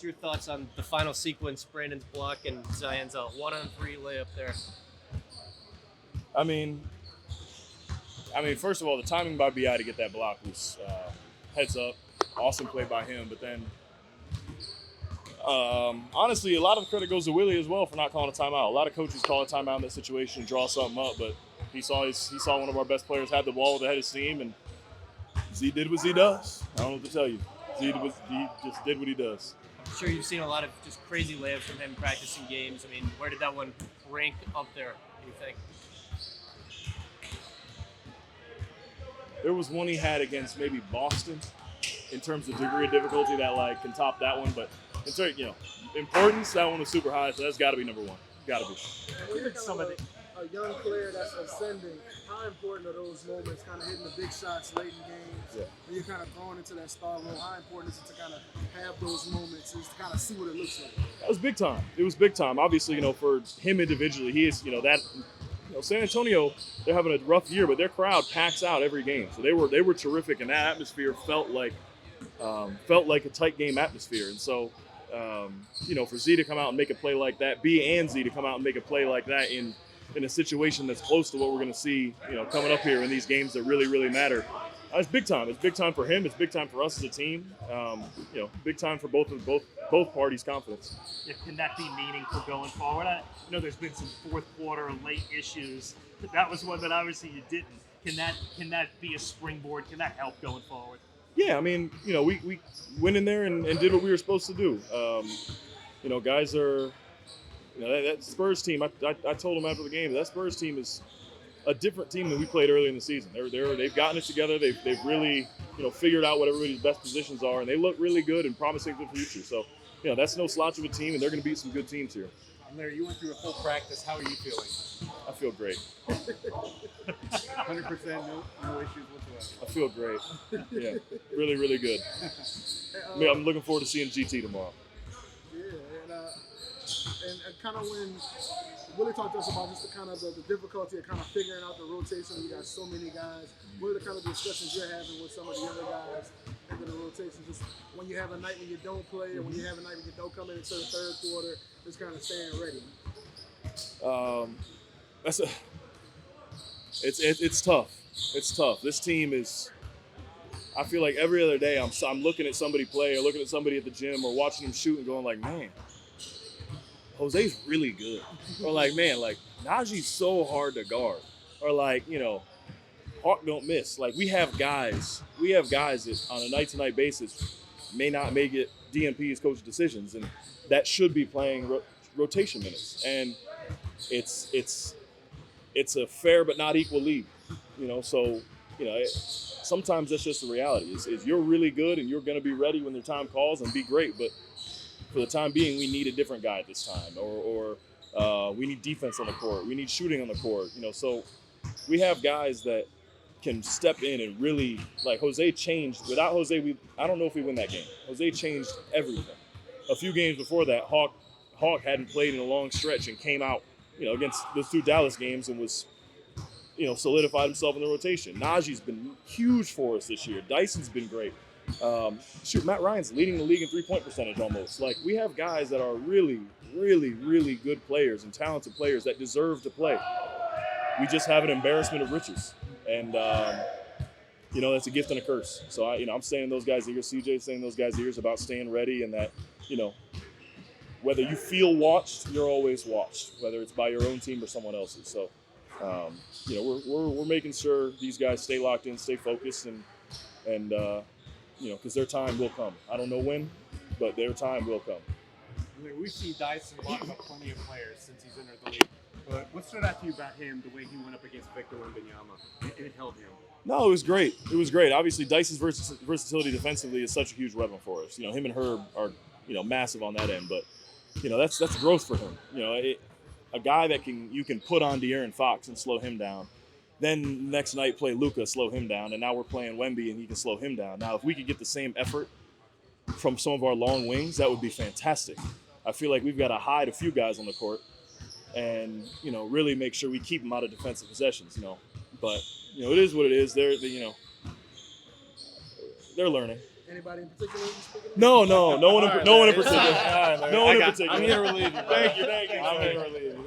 Just your thoughts on the final sequence, Brandon's block and Zion's 1-on-3 layup there. I mean, first of all, the timing by BI to get that block was heads up. Awesome play by him. But then, honestly, a lot of the credit goes to Willie as well for not calling a timeout. A lot of coaches call a timeout in that situation and draw something up, but he saw one of our best players have the ball with the head of steam, and Z did what Z does. I don't know what to tell you. Z just did what he does. I'm sure you've seen a lot of just crazy layups from him practicing games. I mean, where did that one rank up there, do you think? There was one he had against maybe Boston in terms of degree of difficulty that can top that one, but in terms importance, that one was super high, so that's got to be number one. Got to be. When you're kind of a young player that's ascending, how important are those moments, kind of hitting the big shots late in games? Yeah. When you're kind of going into that star role, how important is it to kind of have those moments, is to kind of see what it looks like? That was big time. It was big time. Obviously, for him individually, he is, San Antonio, they're having a rough year, but their crowd packs out every game. So they were terrific, and that atmosphere felt like a tight game atmosphere. And so, for Z to come out and make a play like that, B and Z to come out and make a play like that in a situation that's close to what we're going to see, coming up here in these games that really, really matter. It's big time. It's big time for him. It's big time for us as a team. Big time for both parties' confidence. Yeah, can that be meaningful going forward? I know there's been some fourth quarter late issues. That was one that obviously you didn't. Can that be a springboard? Can that help going forward? Yeah, I mean, we went in there and did what we were supposed to do. Guys are, that Spurs team. I told them after the game that Spurs team is a different team than we played early in the season. They've gotten it together. They've really figured out what everybody's best positions are, and they look really good and promising for the future. So that's no slouch of a team, and they're going to beat some good teams here. And Larry, you went through a full practice. How are you feeling? I feel great. 100%, no issues whatsoever. I feel great. Yeah, really, really good. I'm looking forward to seeing GT tomorrow. Yeah, and kind of when Willie talked to us about just the difficulty of kind of figuring out the rotation. You got so many guys. What are the kind of discussions you're having with some of the other guys into the rotation? Just when you have a night when you don't play, or when you have a night when you don't come in until the third quarter, just kind of staying ready. It's tough. It's tough. This team is. I feel like every other day I'm looking at somebody play or looking at somebody at the gym or watching them shoot and going like, man, Jose's really good. Or man, Naji's so hard to guard. Or Hawk don't miss. We have guys that on a night-to-night basis may get DNP's coach decisions, and that should be playing rotation minutes. And it's a fair but not equal league. Sometimes that's just the reality. Is you're really good and you're going to be ready when the time calls and be great, but for the time being, we need a different guy at this time, or we need defense on the court. We need shooting on the court. So we have guys that can step in and really, Jose changed. Without Jose, I don't know if we win that game. Jose changed everything. A few games before that, Hawk hadn't played in a long stretch and came out, against those two Dallas games and was, solidified himself in the rotation. Naji's been huge for us this year. Dyson's been great. Matt Ryan's leading the league in three-point percentage almost. We have guys that are really, really, really good players and talented players that deserve to play. We just have an embarrassment of riches. And, that's a gift and a curse. So, I'm saying those guys' ears, CJ's saying those guys' ears about staying ready, and that, whether you feel watched, you're always watched, whether it's by your own team or someone else's. So, we're making sure these guys stay locked in, stay focused, and because their time will come. I don't know when, but their time will come. We've seen Dyson lock up plenty of players since he's entered the league. But what stood out to you about him, the way he went up against Victor Wembanyama, and it held him? No, it was great. It was great. Obviously, Dyson's versatility defensively is such a huge weapon for us. Him and Herb are, massive on that end. But, that's growth for him. A guy that you can put on De'Aaron Fox and slow him down. Then next night play Luka, slow him down, and now we're playing Wemby and he can slow him down. Now, if we could get the same effort from some of our long wings, that would be fantastic. I feel like we've got to hide a few guys on the court and, really make sure we keep them out of defensive possessions, But, it is what it is. They're learning. Anybody in particular you speaking of? No one in particular. All right, No one in Larry. particular. No one in particular. I'm here to relieve you. Thank you. I'm here to relieve you.